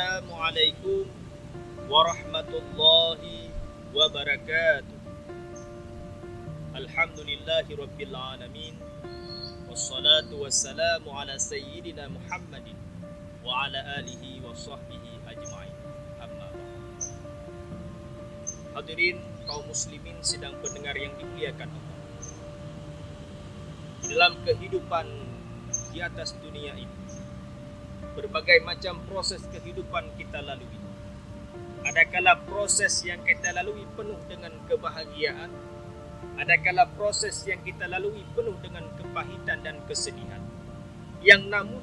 Assalamualaikum warahmatullahi wabarakatuh. Alhamdulillahi rabbil alamin. Wassalatu wassalamu ala sayyidina Muhammadin wa ala alihi wa sahbihi ajma'in. Amma ba'd. Hadirin kaum muslimin sidang pendengar yang dimuliakan Allah. Di dalam kehidupan di atas dunia ini, berbagai macam proses kehidupan kita lalui. Adakala proses yang kita lalui penuh dengan kebahagiaan, adakala proses yang kita lalui penuh dengan kepahitan dan kesedihan. Yang namun,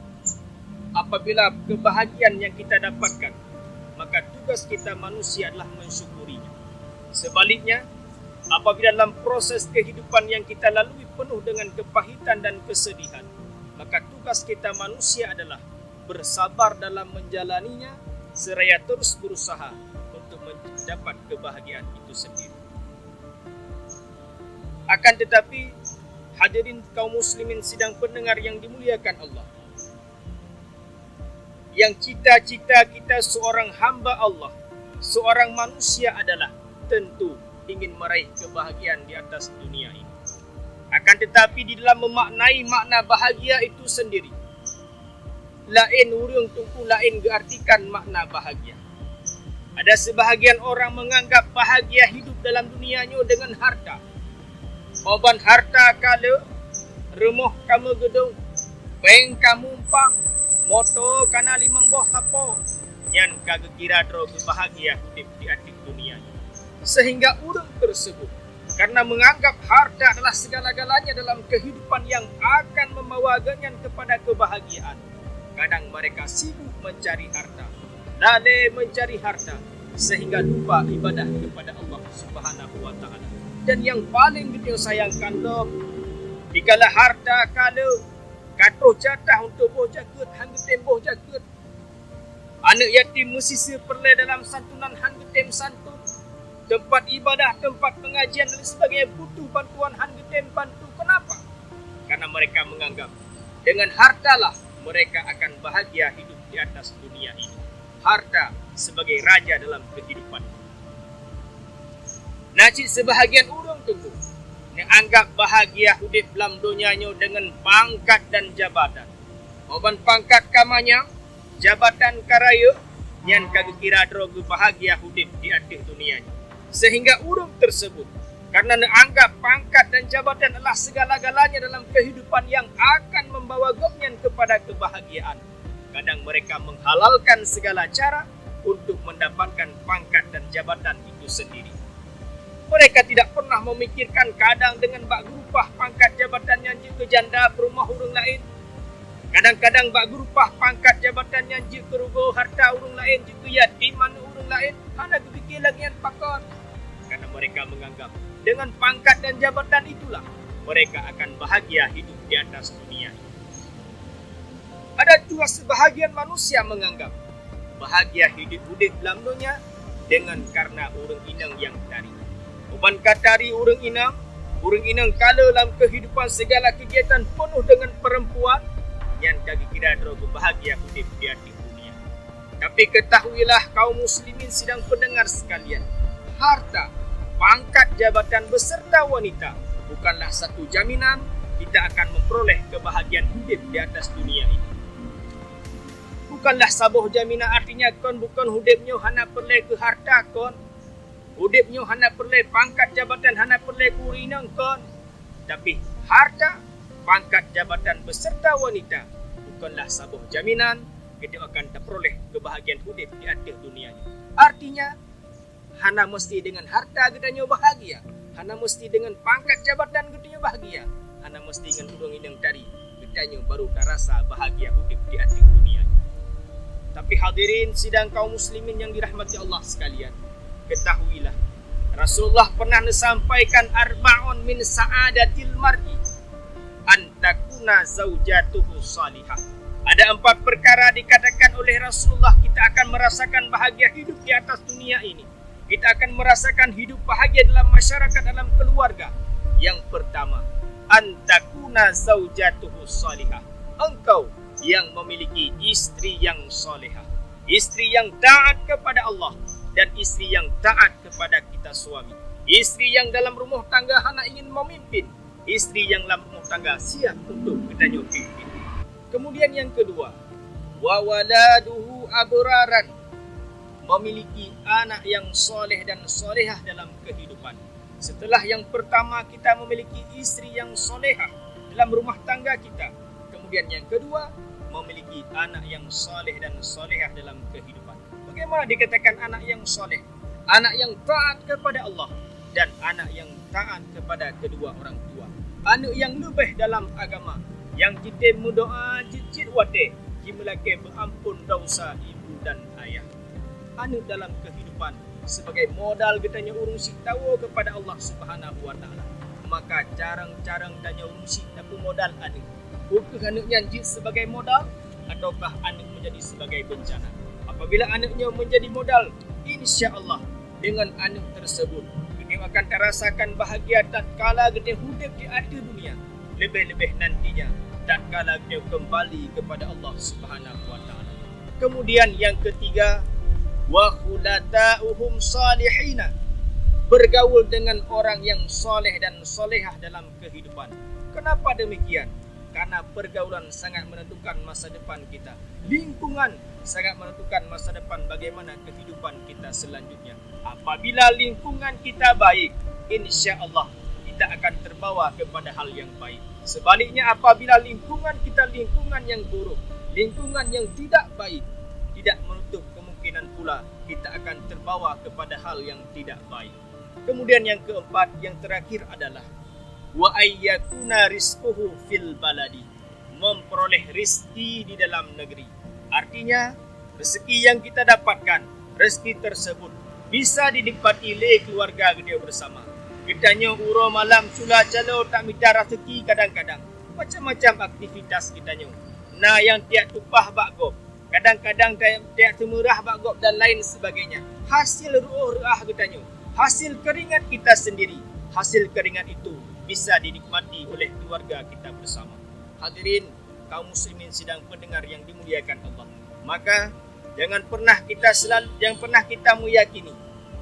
apabila kebahagiaan yang kita dapatkan, maka tugas kita manusia adalah mensyukurinya. Sebaliknya, apabila dalam proses kehidupan yang kita lalui penuh dengan kepahitan dan kesedihan, maka tugas kita manusia adalah bersabar dalam menjalaninya, seraya terus berusaha untuk mendapat kebahagiaan itu sendiri. Akan tetapi, hadirin kaum muslimin sidang pendengar yang dimuliakan Allah, yang cita-cita kita seorang hamba Allah, seorang manusia adalah tentu ingin meraih kebahagiaan di atas dunia ini. Akan tetapi di dalam memaknai makna bahagia itu sendiri, lain urang tungku lain geartikan makna bahagia. Ada sebahagian orang menganggap bahagia hidup dalam dunianya dengan harta. Oban harta kala, rumah kamu gedung, bank kamu umpang, motor kana 5 buah sapo, yang kagak kira droga bahagia hidup di atas dunia. Sehingga orang tersebut karena menganggap harta adalah segala-galanya dalam kehidupan yang akan membawa ganyan kepada kebahagiaan, kadang mereka sibuk mencari harta, lalai mencari harta, sehingga lupa ibadah kepada Allah Subhanahu wa Ta'ala. Dan yang paling kita sayangkan loh, dikala harta kala katuh jatah untuk boh jagut, hanggetem boh jagut, anak yatim mesti perle dalam santunan hanggetem santun, tempat ibadah, tempat pengajian dan sebagainya butuh bantuan hanggetem bantu. Kenapa? Karena mereka menganggap dengan hartalah mereka akan bahagia hidup di atas dunia ini. Harta sebagai raja dalam kehidupan. Nacik sebahagian orang tentu yang anggap bahagia hidup dalam dunianya dengan pangkat dan jabatan. Oban pangkat kamanya, jabatan karaya, yang kagak kira droga bahagia hidup di atas dunianya. Sehingga orang tersebut karena menganggap pangkat dan jabatan adalah segala-galanya dalam kehidupan yang akan membawa gomnya kepada kebahagiaan, kadang mereka menghalalkan segala cara untuk mendapatkan pangkat dan jabatan itu sendiri. Mereka tidak pernah memikirkan kadang dengan bak gerupah pangkat jabatannya ke janda perumah orang lain. Kadang-kadang bak gerupah pangkat jabatannya ke rugo harta orang lain, juga yatim mana orang lain. Hanya kepikir lagi yang pakar. Karena mereka menganggap dengan pangkat dan jabatan itulah mereka akan bahagia hidup di atas dunia. Ada juga sebahagian manusia menganggap bahagia hidup dalam dunia dengan karena orang inang yang tari. Uban katari orang inang kala dalam kehidupan segala kegiatan penuh dengan perempuan yang kaki kira droga bahagia hidup di atas dunia. Tapi ketahuilah kaum muslimin sidang pendengar sekalian, harta, pangkat jabatan beserta wanita bukanlah satu jaminan kita akan memperoleh kebahagiaan hidup di atas dunia ini. Bukanlah sabuh jaminan artinya kon bukan hidupnya hanya perlu ke harta kon. Hidupnya hanya perlu pangkat jabatan, hanya perlu kurinang kon. Tapi harta, pangkat jabatan beserta wanita bukanlah sabuh jaminan kita akan terperoleh kebahagiaan hidup di atas dunia ini. Artinya hana mesti dengan harta gedanya bahagia, hana mesti dengan pangkat jabatan gedanya bahagia, hana mesti dengan urang yang tadi gedanya baru terasa bahagia hidup di atas dunia. Tapi hadirin sidang kaum muslimin yang dirahmati Allah sekalian, ketahuilah Rasulullah pernah menyampaikan arba'un min sa'adatil mar'i an takuna zaujatuhu salihah. Ada 4 perkara dikatakan oleh Rasulullah kita akan merasakan bahagia hidup di atas dunia ini. Kita akan merasakan hidup bahagia dalam masyarakat, dalam keluarga. Yang pertama, antakuna zaujatuhu salihah. Engkau yang memiliki istri yang solehah. isteri yang taat kepada Allah dan isteri yang taat kepada kita suami. Isteri yang dalam rumah tangga hendak ingin memimpin, isteri yang dalam rumah tangga siap untuk kita pimpin. Kemudian yang kedua, wa waladuhu abraran, memiliki anak yang soleh dan solehah dalam kehidupan. Setelah yang pertama kita memiliki isteri yang solehah dalam rumah tangga kita, kemudian yang kedua memiliki anak yang soleh dan solehah dalam kehidupan. Bagaimana dikatakan anak yang soleh? Anak yang taat kepada Allah dan anak yang taat kepada kedua orang tua. Anak yang lebih dalam agama, yang kita berdoa cicit wate, jimlake berampun dosa ibu dan ayah. Anak dalam kehidupan sebagai modal kita urung si tahu kepada Allah Subhanahu wa taala. Maka jarang-jarang tanya urung si tahu modal anak. Bukan anaknya jid sebagai modal ataukah anak menjadi sebagai bencana? Apabila anaknya menjadi modal, insya-Allah dengan anak tersebut kita akan terasakan bahagia tatkala kita hidup di akhir dunia, lebih-lebih nantinya tatkala kita kembali kepada Allah Subhanahu wa taala. Kemudian yang ketiga, wa khulata'uhum salihina, bergaul dengan orang yang soleh dan solehah dalam kehidupan. Kenapa demikian? Karena pergaulan sangat menentukan masa depan kita. Lingkungan sangat menentukan masa depan bagaimana kehidupan kita selanjutnya. Apabila lingkungan kita baik, insya Allah kita akan terbawa kepada hal yang baik. Sebaliknya apabila lingkungan kita lingkungan yang buruk, lingkungan yang tidak baik, tidak menutup kemungkinan pula kita akan terbawa kepada hal yang tidak baik. Kemudian yang keempat, yang terakhir adalah wa ayyakuna rizquhu fil baladi, memperoleh rezeki di dalam negeri. Artinya rezeki yang kita dapatkan, rezeki tersebut bisa dinikmati oleh keluarga kita bersama. Kitanya uro malam sula calo tak minta rezeki kadang-kadang. Macam-macam aktivitas kitanya. Nah yang tiap tupah bakgop, kadang-kadang tiap temurah bakgop dan lain sebagainya. Hasil ruah kitanya, hasil keringat kita sendiri. Hasil keringat itu bisa dinikmati oleh keluarga kita bersama. Hadirin kaum muslimin sidang pendengar yang dimuliakan Allah. Maka jangan pernah kita meyakini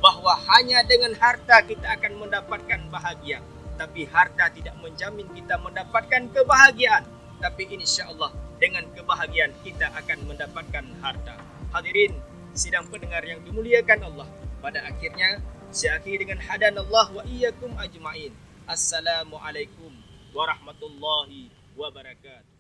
bahawa hanya dengan harta kita akan mendapatkan bahagia. Tapi harta tidak menjamin kita mendapatkan kebahagiaan. Tapi insya-Allah dengan kebahagiaan kita akan mendapatkan harta. Hadirin sidang pendengar yang dimuliakan Allah. Pada akhirnya saya akhiri dengan hadanallah wa iyyakum ajma'in. Assalamualaikum warahmatullahi wabarakatuh.